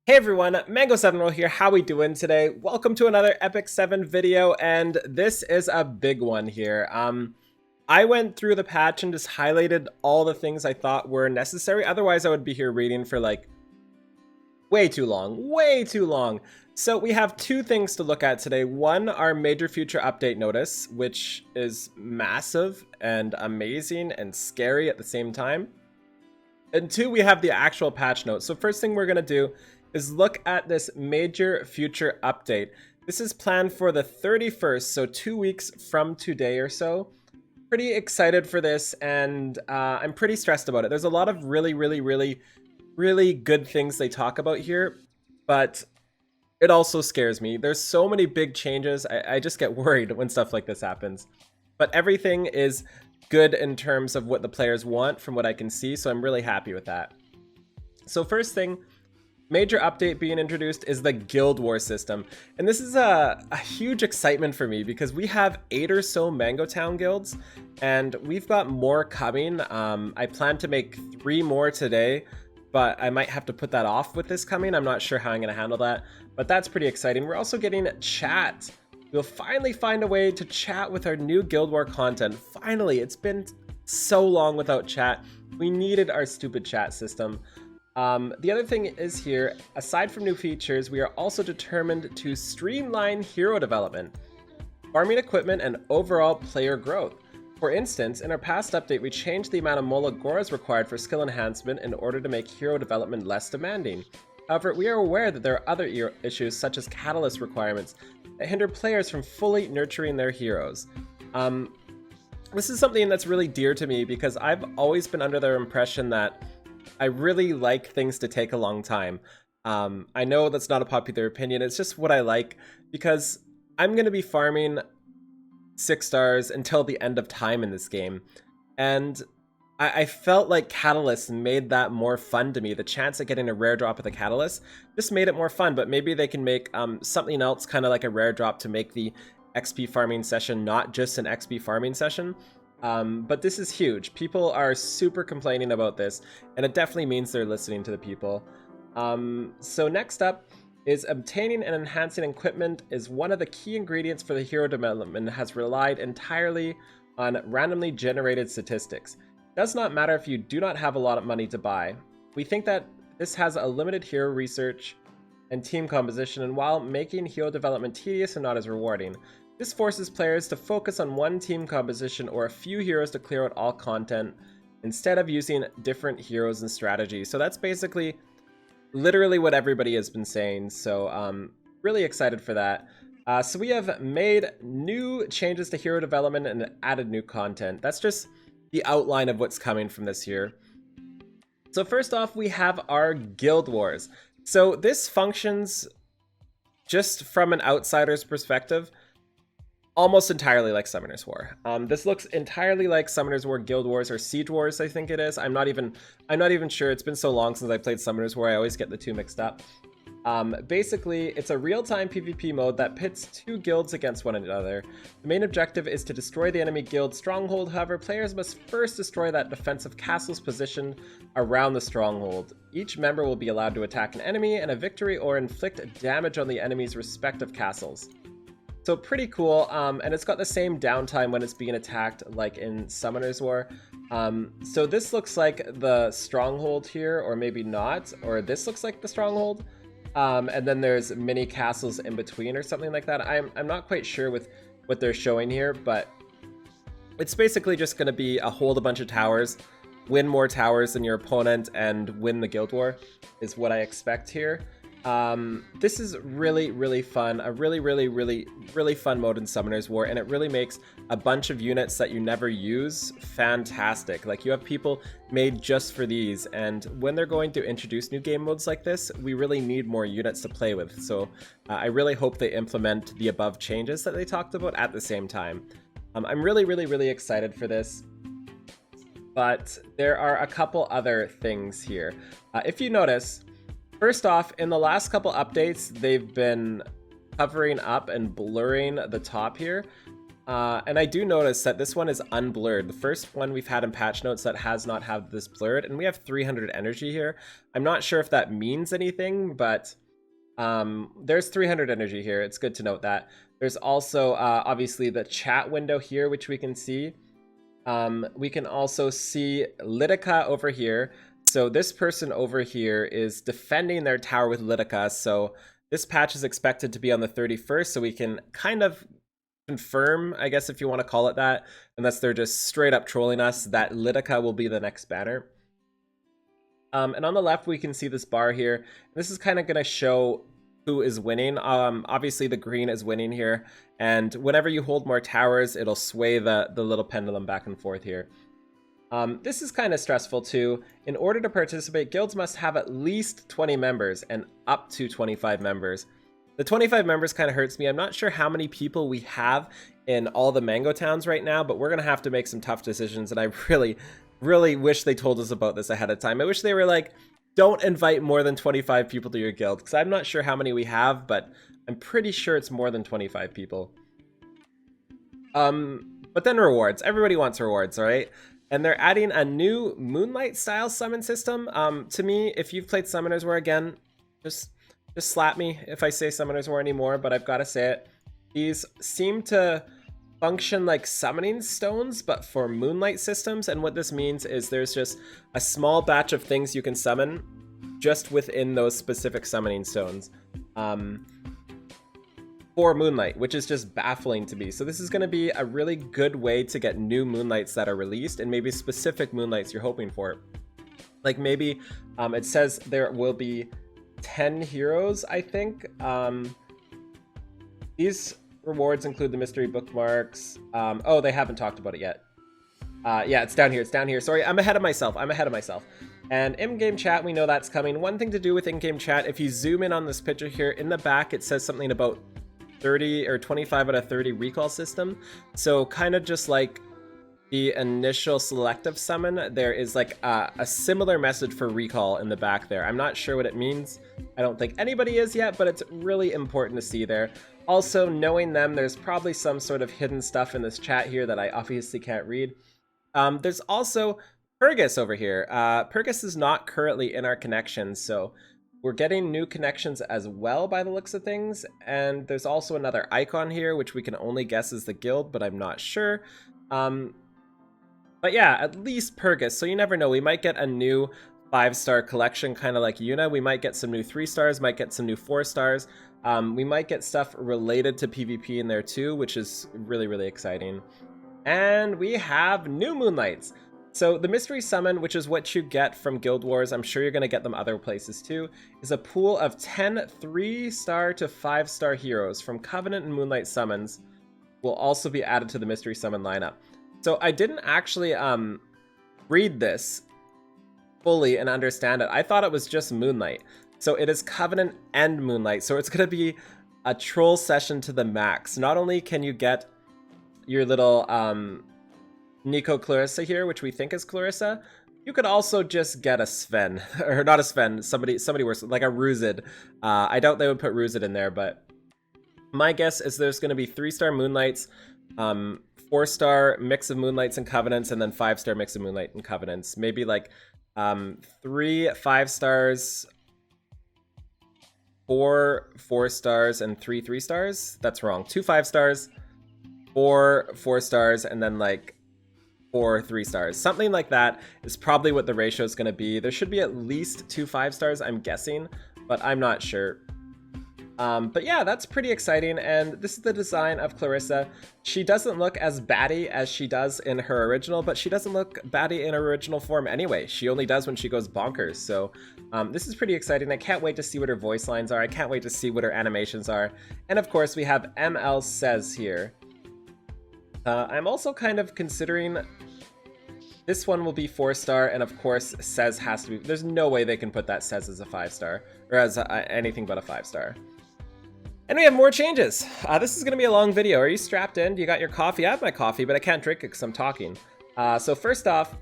Hey everyone, Mango7Roll here. How we doing today? Welcome to another Epic 7 video, and this is a big one here. I went through the patch and just highlighted all the things I thought were necessary. Otherwise, I would be here reading for like way too long. So we have two things to look at today. One, our major future update notice, which is massive and amazing and scary at the same time. And two, we have the actual patch notes. So first thing we're gonna do is look at this major future update. This is planned for the 31st, so 2 weeks from today or so. Pretty excited for this, and I'm pretty stressed about it. There's a lot of really good things they talk about here, but it also scares me. There's so many big changes. I just get worried when stuff like this happens. But everything is good in terms of what the players want from what I can see, so I'm really happy with that. So first thing, major update being introduced is the Guild War system. And this is a huge excitement for me because we have 8 or so Mango Town guilds and we've got more coming. I plan to make 3 more today, but I might have to put that off with this coming. I'm not sure how I'm going to handle that, but that's pretty exciting. We're also getting chat. We'll finally find a way to chat with our new Guild War content. Finally, it's been so long without chat. We needed our stupid chat system. The other thing is here, aside from new features, we are also determined to streamline hero development, farming equipment, and overall player growth. For instance, in our past update, we changed the amount of Molagoras required for skill enhancement in order to make hero development less demanding. However, we are aware that there are other issues such as catalyst requirements that hinder players from fully nurturing their heroes. This is something that's really dear to me because I've always been under the impression that I really like things to take a long time. I know that's not a popular opinion, it's just what I like, because I'm going to be farming 6 stars until the end of time in this game. And I felt like Catalyst made that more fun to me. The chance at getting a rare drop with a Catalyst just made it more fun, but maybe they can make something else kind of like a rare drop to make the XP farming session not just an XP farming session. But this is huge. People are super complaining about this, and it definitely means they're listening to the people. So next up is obtaining and enhancing equipment is one of the key ingredients for the hero development and has relied entirely on randomly generated statistics. It does not matter if you do not have a lot of money to buy. We think that this has a limited hero research and team composition, and while making hero development tedious and not as rewarding, this forces players to focus on one team composition or a few heroes to clear out all content instead of using different heroes and strategies. So that's basically literally what everybody has been saying. So really excited for that. So we have made new changes to hero development and added new content. That's just the outline of what's coming from this year. So first off, we have our Guild Wars. So this functions just from an outsider's perspective almost entirely like Summoner's War. This looks entirely like Summoner's War, Guild Wars, or Siege Wars, I think it is. I'm not even sure. It's been so long since I played Summoner's War, I always get the two mixed up. Basically, it's a real-time PvP mode that pits 2 guilds against one another. The main objective is to destroy the enemy guild stronghold. However, players must first destroy that defensive castle's position around the stronghold. Each member will be allowed to attack an enemy and a victory or inflict damage on the enemy's respective castles. So pretty cool, and it's got the same downtime when it's being attacked like in Summoner's War. So this looks like the stronghold here, or maybe not, or this looks like the stronghold. And then there's mini castles in between or something like that. I'm not quite sure with what they're showing here, but it's basically just going to be hold a bunch of towers, win more towers than your opponent, and win the Guild War is what I expect here. This is really fun, a really fun mode in Summoner's War, and it really makes a bunch of units that you never use fantastic. Like, you have people made just for these, and when they're going to introduce new game modes like this, we really need more units to play with. So I really hope they implement the above changes that they talked about at the same time. I'm really excited for this. But there are a couple other things here. If you notice, first off, in the last couple updates, they've been covering up and blurring the top here. And I do notice that this one is unblurred. The first one we've had in patch notes that has not had this blurred, and we have 300 energy here. I'm not sure if that means anything, but there's 300 energy here. It's good to note that. There's also obviously the chat window here, which we can see. We can also see Litica over here. So this person over here is defending their tower with Litica. So this patch is expected to be on the 31st, so we can kind of confirm, I guess if you want to call it that, unless they're just straight up trolling us, that Litica will be the next banner. And on the left, we can see this bar here. This is kind of going to show who is winning. Obviously, the green is winning here. And whenever you hold more towers, it'll sway the little pendulum back and forth here. This is kind of stressful too. In order to participate, guilds must have at least 20 members and up to 25 members. The 25 members kind of hurts me. I'm not sure how many people we have in all the Mango Towns right now, but we're going to have to make some tough decisions. And I really wish they told us about this ahead of time. I wish they were like, don't invite more than 25 people to your guild, because I'm not sure how many we have, but I'm pretty sure it's more than 25 people. But then rewards. Everybody wants rewards, all right? And they're adding a new Moonlight style summon system. To me, if you've played Summoners War, again, just slap me if I say Summoners War anymore, but I've got to say it. These seem to function like summoning stones, but for Moonlight systems. And what this means is there's just a small batch of things you can summon just within those specific summoning stones for Moonlight, which is just baffling to me. So this is going to be a really good way to get new Moonlights that are released, and maybe specific Moonlights you're hoping for. Like maybe it says there will be 10 heroes, I think. These rewards include the mystery bookmarks. Oh, they haven't talked about it yet. Yeah, it's down here. It's down here. Sorry, I'm ahead of myself. And in-game chat, we know that's coming. One thing to do with in-game chat, if you zoom in on this picture here, in the back, it says something about 30 or 25 out of 30 recall system. So kind of just like the initial selective summon, there is like a similar message for recall in the back there. I'm not sure what it means. I don't think anybody is yet, but it's really important to see there. Also, knowing them, there's probably some sort of hidden stuff in this chat here that I obviously can't read. There's also Purgus over here. Purgus is not currently in our connections, so we're getting new connections as well by the looks of things. And there's also another icon here, which we can only guess is the guild, but I'm not sure. But yeah, at least Purgus. So you never know. We might get a new 5-star collection, kind of like Yuna. We might get some new 3 stars, might get some new 4 stars. We might get stuff related to PvP in there too, which is really, really exciting. And we have new Moonlights. So the mystery summon, which is what you get from Guild Wars, I'm sure you're going to get them other places too, is a pool of 10 3-star to 5-star heroes from Covenant and Moonlight summons will also be added to the mystery summon lineup. So I didn't actually read this fully and understand it. I thought it was just Moonlight. So it is Covenant and Moonlight. So it's going to be a troll session to the max. Not only can you get your little Nico Clarissa here, which we think is Clarissa, you could also just get a Sven. Or not a Sven, somebody worse, like a Ruzid. I doubt they would put Ruzid in there, but my guess is there's going to be 3-star Moonlights, 4-star mix of Moonlights and Covenants, and then 5-star mix of Moonlight and Covenants. Maybe like 3 5-stars, 4 4-stars, and 3 3-stars. That's wrong. 2 5-stars, 4 4-stars, and then like 4 3-stars. Something like that is probably what the ratio is going to be. There should be at least 2 5-stars, I'm guessing, but I'm not sure. But yeah, that's pretty exciting, and this is the design of Clarissa. She doesn't look as batty as she does in her original, but she doesn't look batty in her original form anyway. She only does when she goes bonkers, so this is pretty exciting. I can't wait to see what her voice lines are. I can't wait to see what her animations are. And of course, we have ML Says here. I'm also kind of considering this one will be 4-star, and of course, Says has to be. There's no way they can put that Says as a 5-star, or as anything but a 5-star. And we have more changes. This is going to be a long video. Are you strapped in? Do you got your coffee? I have my coffee, but I can't drink it because I'm talking. So first off,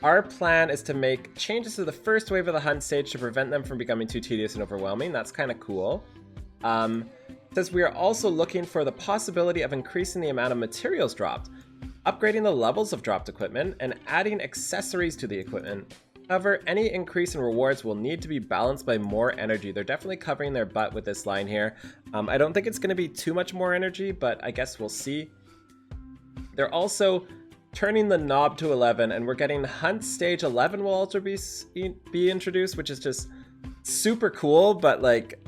our plan is to make changes to the first wave of the hunt stage to prevent them from becoming too tedious and overwhelming. That's kind of cool. says we are also looking for the possibility of increasing the amount of materials dropped, upgrading the levels of dropped equipment, and adding accessories to the equipment. However, any increase in rewards will need to be balanced by more energy. They're definitely covering their butt with this line here. I don't think it's going to be too much more energy, but I guess we'll see. They're also turning the knob to 11, and we're getting Hunt Stage 11 will also be introduced, which is just super cool, but like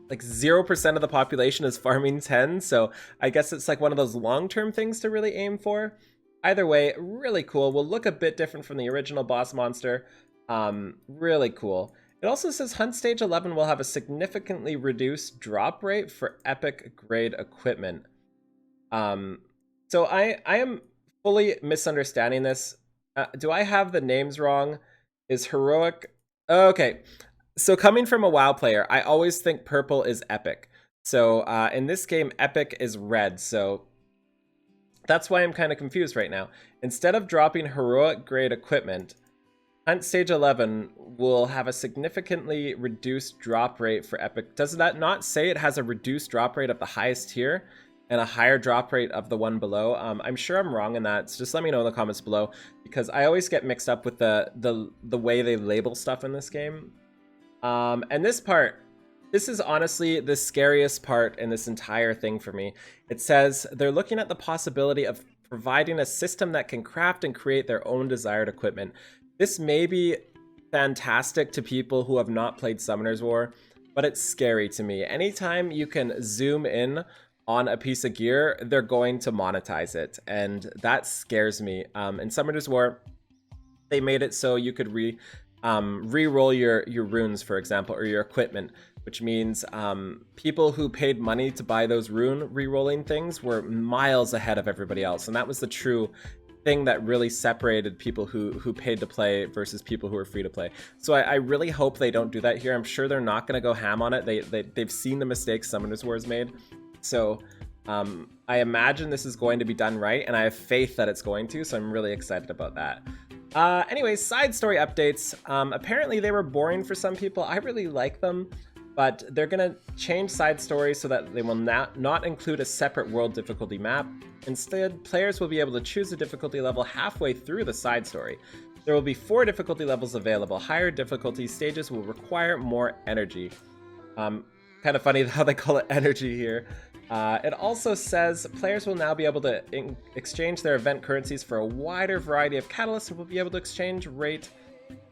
0% of the population is farming 10, so I guess it's like one of those long-term things to really aim for. Either way, really cool. Will look a bit different from the original boss monster. Really cool. It also says Hunt Stage 11 will have a significantly reduced drop rate for epic grade equipment. So I am fully misunderstanding this. Do I have the names wrong? Is heroic? Okay. So coming from a WoW player, I always think purple is epic. So in this game, epic is red. So that's why I'm kind of confused right now. Instead of dropping heroic grade equipment, Hunt Stage 11 will have a significantly reduced drop rate for epic. Does that not say it has a reduced drop rate of the highest tier and a higher drop rate of the one below? I'm sure I'm wrong in that. So just let me know in the comments below, because I always get mixed up with the way they label stuff in this game. And this part, this is honestly the scariest part in this entire thing for me. It says they're looking at the possibility of providing a system that can craft and create their own desired equipment. This may be fantastic to people who have not played Summoner's War, but it's scary to me. Anytime you can zoom in on a piece of gear, they're going to monetize it, and that scares me. In Summoner's War, they made it so you could re-roll your runes, for example, or your equipment, which means people who paid money to buy those rune re-rolling things were miles ahead of everybody else, and that was the true thing that really separated people who paid to play versus people who were free to play. So I really hope they don't do that here. I'm sure they're not going to go ham on it. They've seen the mistakes Summoner's War has made. So I imagine this is going to be done right, and I have faith that it's going to, so I'm really excited about that. Anyways, side story updates. Apparently they were boring for some people. I really like them, but they're gonna change side stories so that they will not include a separate world difficulty map. Instead, players will be able to choose a difficulty level halfway through the side story. There will be 4 difficulty levels available. Higher difficulty stages will require more energy. Kind of funny how they call it energy here. It also says players will now be able to exchange their event currencies for a wider variety of catalysts and will be able to exchange rate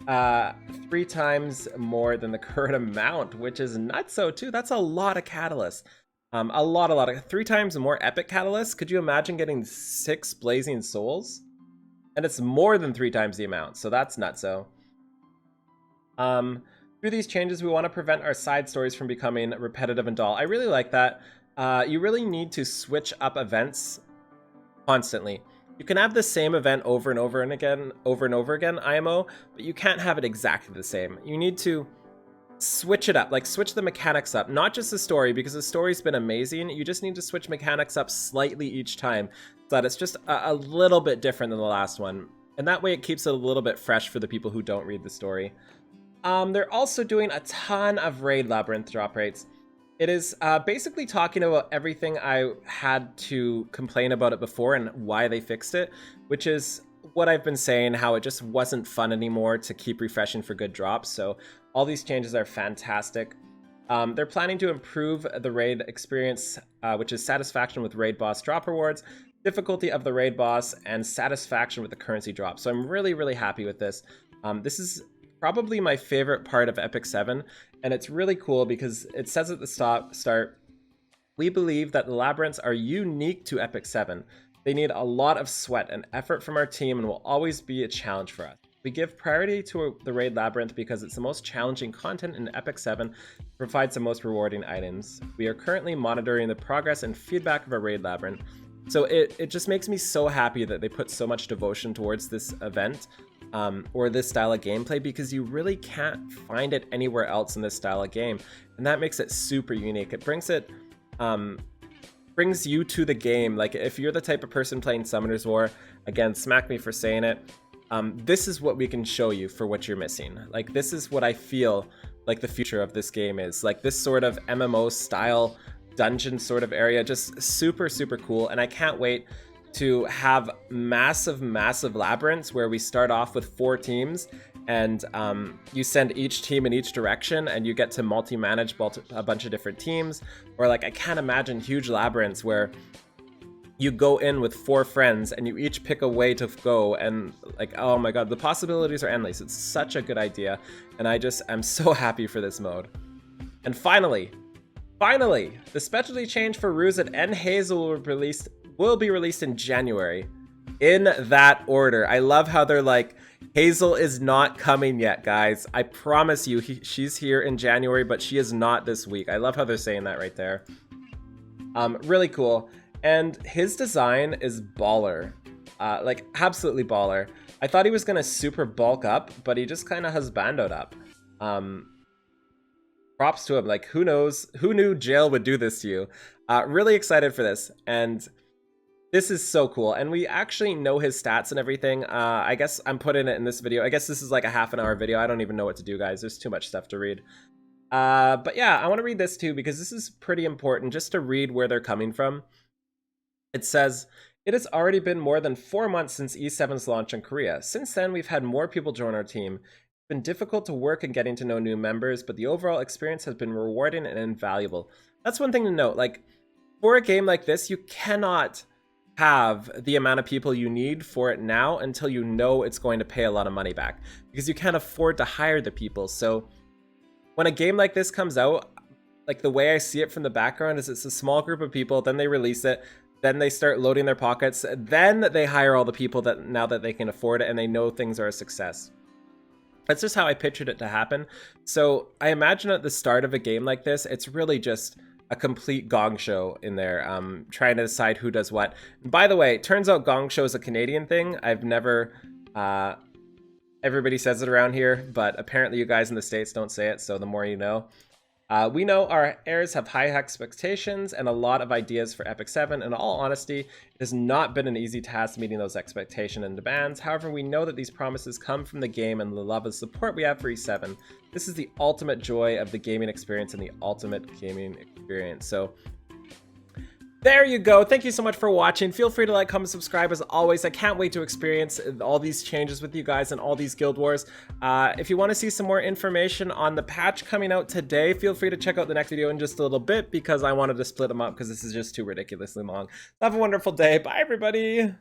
3 times more than the current amount, which is nutso too. That's a lot of catalysts. A lot of 3 times more epic catalysts. Could you imagine getting 6 blazing souls? And it's more than 3 times the amount, so that's nutso. Through these changes, we want to prevent our side stories from becoming repetitive and dull. I really like that. You really need to switch up events constantly. You can have the same event over and over again, IMO, but you can't have it exactly the same. You need to switch it up, like switch the mechanics up, not just the story, because the story's been amazing. You just need to switch mechanics up slightly each time so that it's just a little bit different than the last one. And that way it keeps it a little bit fresh for the people who don't read the story. They're also doing a ton of raid labyrinth drop rates. It is basically talking about everything I had to complain about it before and why they fixed it, which is what I've been saying, how it just wasn't fun anymore to keep refreshing for good drops. So all these changes are fantastic. They're planning to improve the raid experience, which is satisfaction with raid boss drop rewards, difficulty of the raid boss, and satisfaction with the currency drop. So I'm really, really happy with this. This is probably my favorite part of Epic 7, and it's really cool because it says at the start, we believe that the labyrinths are unique to Epic 7. They need a lot of sweat and effort from our team and will always be a challenge for us. We give priority to the raid labyrinth because it's the most challenging content in Epic 7, provides the most rewarding items. We are currently monitoring the progress and feedback of our raid labyrinth. So it just makes me so happy that they put so much devotion towards this event. Or this style of gameplay, because you really can't find it anywhere else in this style of game, and that makes it super unique. It brings you to the game. Like, if you're the type of person playing Summoner's War, again, smack me for saying it, this is what we can show you for what you're missing. Like, this is what I feel like the future of this game is. Like this sort of MMO style dungeon sort of area, just super, super cool. And I can't wait to have massive labyrinths where we start off with 4 teams, and you send each team in each direction, and you get to multi-manage a bunch of different teams. Or like, I can't imagine huge labyrinths where you go in with 4 friends and you each pick a way to go, and like, oh my god, the possibilities are endless. It's such a good idea, and I'm so happy for this mode. And finally, the specialty change for Ruzet and Hazel will be released in January. In that order. I love how they're like, Hazel is not coming yet, guys. I promise you, she's here in January, but she is not this week. I love how they're saying that right there. Really cool. And his design is baller. Like, absolutely baller. I thought he was gonna super bulk up, but he just kind of husbandoed up. Props to him. Like, who knew jail would do this to you? Really excited for this, and this is so cool. And we actually know his stats and everything. I guess I'm putting it in this video. I guess this is like a half-an-hour video. I don't even know what to do, guys. There's too much stuff to read. But yeah, I want to read this too, because this is pretty important just to read where they're coming from. It says, it has already been more than 4 months since E7's launch in Korea. Since then, we've had more people join our team. It's been difficult to work and getting to know new members, but the overall experience has been rewarding and invaluable. That's one thing to note. Like, for a game like this, you cannot have the amount of people you need for it now until you know it's going to pay a lot of money back, because you can't afford to hire the people. So when a game like this comes out, like the way I see it from the background is it's a small group of people, then they release it, then they start loading their pockets, then they hire all the people that now that they can afford it and they know things are a success. That's just how I pictured it to happen. So I imagine at the start of a game like this, it's really just a complete gong show in there, trying to decide who does what. And by the way, it turns out gong show is a Canadian thing. I've never, everybody says it around here, but apparently you guys in the States don't say it, so the more you know. We know our heirs have high expectations and a lot of ideas for Epic 7. In all honesty, it has not been an easy task meeting those expectations and demands. However, we know that these promises come from the game and the love and support we have for E7. This is the ultimate joy of the gaming experience and the ultimate gaming experience. So there you go. Thank you so much for watching. Feel free to like, comment, subscribe as always. I can't wait to experience all these changes with you guys and all these Guild Wars. If you want to see some more information on the patch coming out today, feel free to check out the next video in just a little bit, because I wanted to split them up because this is just too ridiculously long. Have a wonderful day. Bye, everybody.